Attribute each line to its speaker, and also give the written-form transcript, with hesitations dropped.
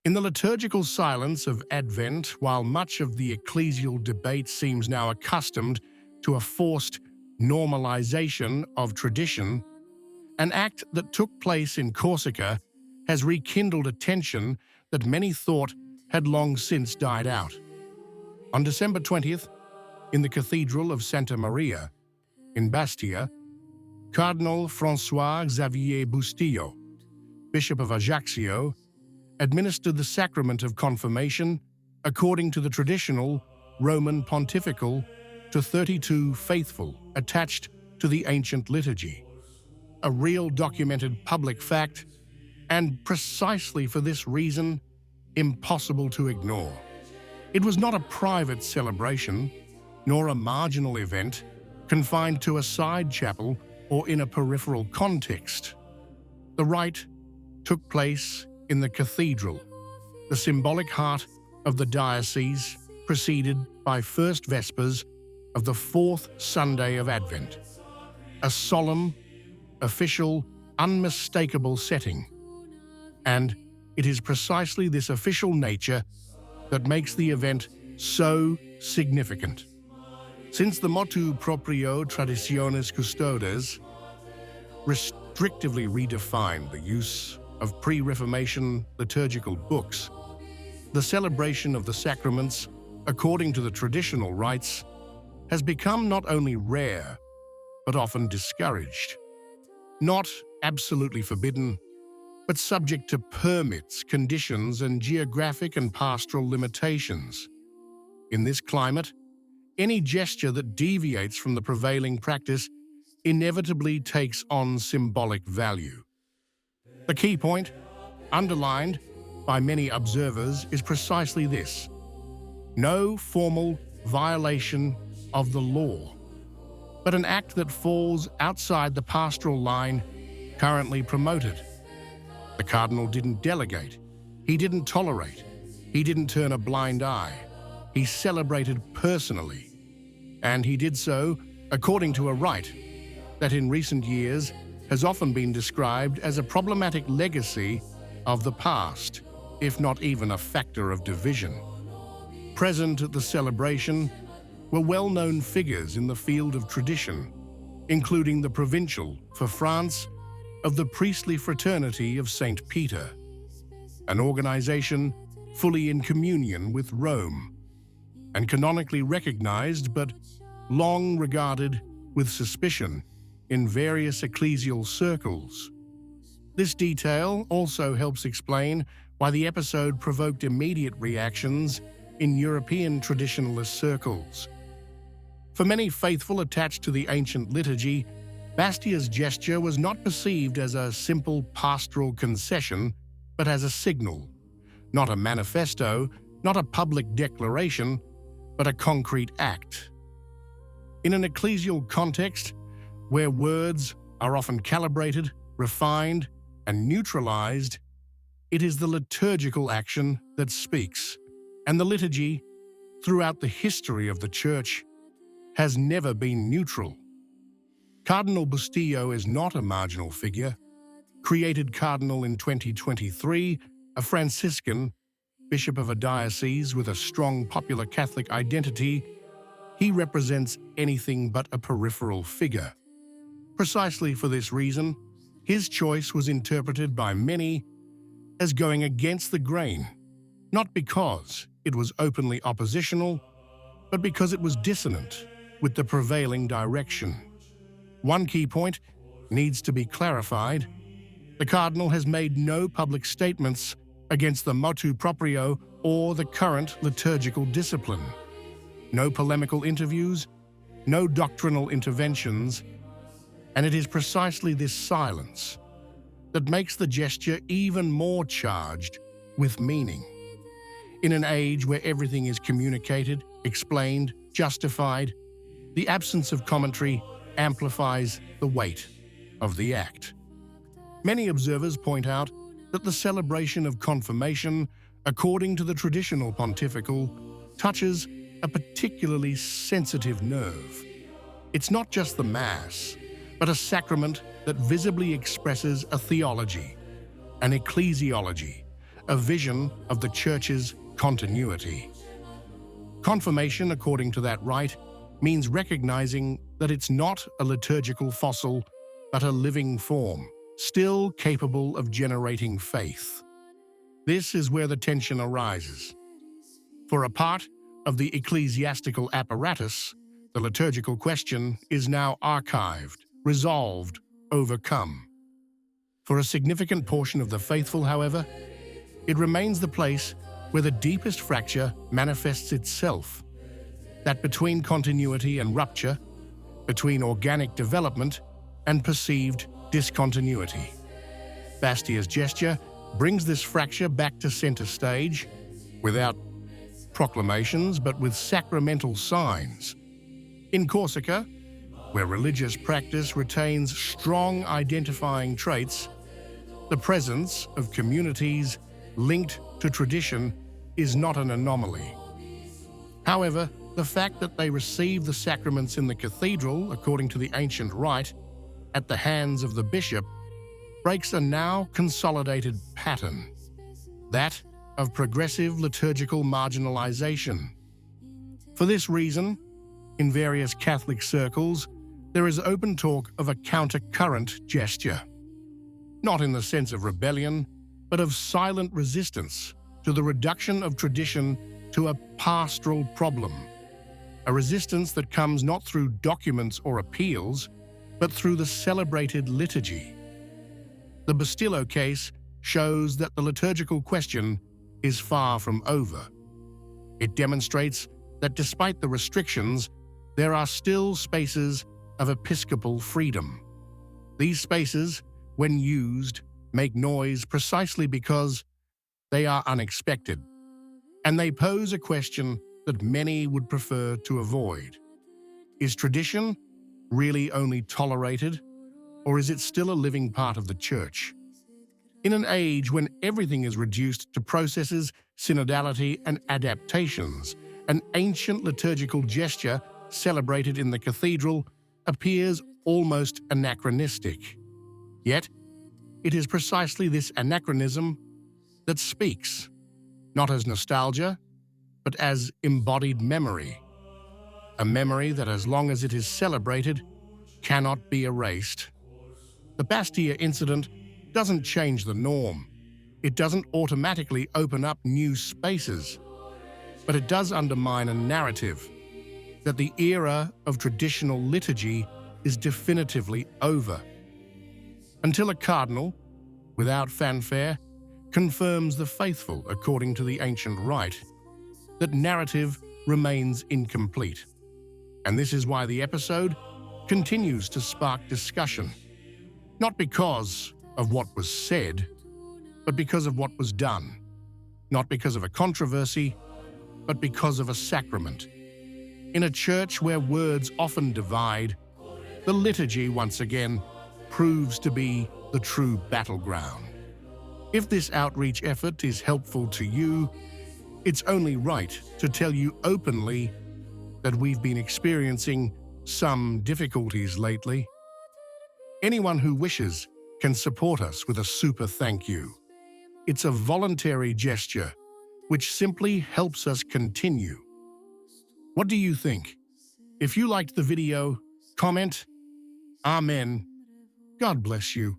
Speaker 1: In the liturgical silence of Advent, while much of the ecclesial debate seems now accustomed to a forced normalization of tradition, an act that took place in Corsica has rekindled a tension that many thought had long since died out. On December 20th, in the Cathedral of Santa Maria, in Bastia, Cardinal François-Xavier Bustillo, Bishop of Ajaccio, administered the sacrament of confirmation according to the traditional Roman pontifical to 32 faithful attached to the ancient liturgy. A real documented public fact, and precisely for this reason, impossible to ignore. It was not a private celebration, nor a marginal event confined to a side chapel or in a peripheral context. The rite took place in the cathedral, the symbolic heart of the diocese, preceded by First Vespers of the fourth Sunday of Advent. A solemn, official, unmistakable setting. And it is precisely this official nature that makes the event so significant. Since the motu proprio Traditionis Custodes restrictively redefined the use of pre-Reformation liturgical books, the celebration of the sacraments according to the traditional rites has become not only rare, but often discouraged. Not absolutely forbidden, but subject to permits, conditions, and geographic and pastoral limitations. In this climate, any gesture that deviates from the prevailing practice inevitably takes on symbolic value. The key point, underlined by many observers, is precisely this: no formal violation of the law, but an act that falls outside the pastoral line currently promoted. The Cardinal didn't delegate, he didn't tolerate, he didn't turn a blind eye. He celebrated personally, and he did so according to a rite that in recent years has often been described as a problematic legacy of the past, if not even a factor of division. Present at the celebration were well-known figures in the field of tradition, including the provincial, for France, of the priestly fraternity of St. Peter, an organization fully in communion with Rome, and canonically recognized but long regarded with suspicion in various ecclesial circles. This detail also helps explain why the episode provoked immediate reactions in European traditionalist circles. For many faithful attached to the ancient liturgy, Bastia's gesture was not perceived as a simple pastoral concession, but as a signal, not a manifesto, not a public declaration, but a concrete act. In an ecclesial context, where words are often calibrated, refined, and neutralized, it is the liturgical action that speaks, and the liturgy, throughout the history of the Church, has never been neutral. Cardinal Bustillo is not a marginal figure. Created cardinal in 2023, a Franciscan, bishop of a diocese with a strong popular Catholic identity, he represents anything but a peripheral figure. Precisely for this reason, his choice was interpreted by many as going against the grain, not because it was openly oppositional, but because it was dissonant with the prevailing direction. One key point needs to be clarified. The Cardinal has made no public statements against the motu proprio or the current liturgical discipline. No polemical interviews, no doctrinal interventions, and it is precisely this silence that makes the gesture even more charged with meaning. In an age where everything is communicated, explained, justified, the absence of commentary amplifies the weight of the act. Many observers point out that the celebration of confirmation, according to the traditional pontifical, touches a particularly sensitive nerve. It's not just the Mass, but a sacrament that visibly expresses a theology, an ecclesiology, a vision of the Church's continuity. Confirmation, according to that rite, means recognizing that it's not a liturgical fossil, but a living form, still capable of generating faith. This is where the tension arises. For a part of the ecclesiastical apparatus, the liturgical question is now archived, resolved, overcome. For a significant portion of the faithful, however, it remains the place where the deepest fracture manifests itself, that between continuity and rupture, between organic development and perceived discontinuity. Bastia's gesture brings this fracture back to center stage, without proclamations but with sacramental signs. In Corsica, where religious practice retains strong identifying traits, the presence of communities linked to tradition is not an anomaly. However, the fact that they receive the sacraments in the cathedral, according to the ancient rite, at the hands of the bishop, breaks a now consolidated pattern, that of progressive liturgical marginalization. For this reason, in various Catholic circles, there is open talk of a countercurrent gesture, not in the sense of rebellion, but of silent resistance to the reduction of tradition to a pastoral problem, a resistance that comes not through documents or appeals, but through the celebrated liturgy. The Bastillo case shows that the liturgical question is far from over. It demonstrates that despite the restrictions, there are still spaces of episcopal freedom. These spaces, when used, make noise precisely because they are unexpected, and they pose a question that many would prefer to avoid. Is tradition really only tolerated, or is it still a living part of the Church? In an age when everything is reduced to processes, synodality, and adaptations, an ancient liturgical gesture celebrated in the cathedral appears almost anachronistic. Yet, it is precisely this anachronism that speaks, not as nostalgia, but as embodied memory. A memory that, as long as it is celebrated, cannot be erased. The Bastia incident doesn't change the norm. It doesn't automatically open up new spaces, but it does undermine a narrative that the era of traditional liturgy is definitively over. Until a cardinal, without fanfare, confirms the faithful according to the ancient rite, that narrative remains incomplete. And this is why the episode continues to spark discussion, not because of what was said, but because of what was done, not because of a controversy, but because of a sacrament. In a church where words often divide, the liturgy once again proves to be the true battleground. If this outreach effort is helpful to you, it's only right to tell you openly that we've been experiencing some difficulties lately. Anyone who wishes can support us with a super thank you. It's a voluntary gesture which simply helps us continue. What do you think? If you liked the video, comment, Amen. God bless you.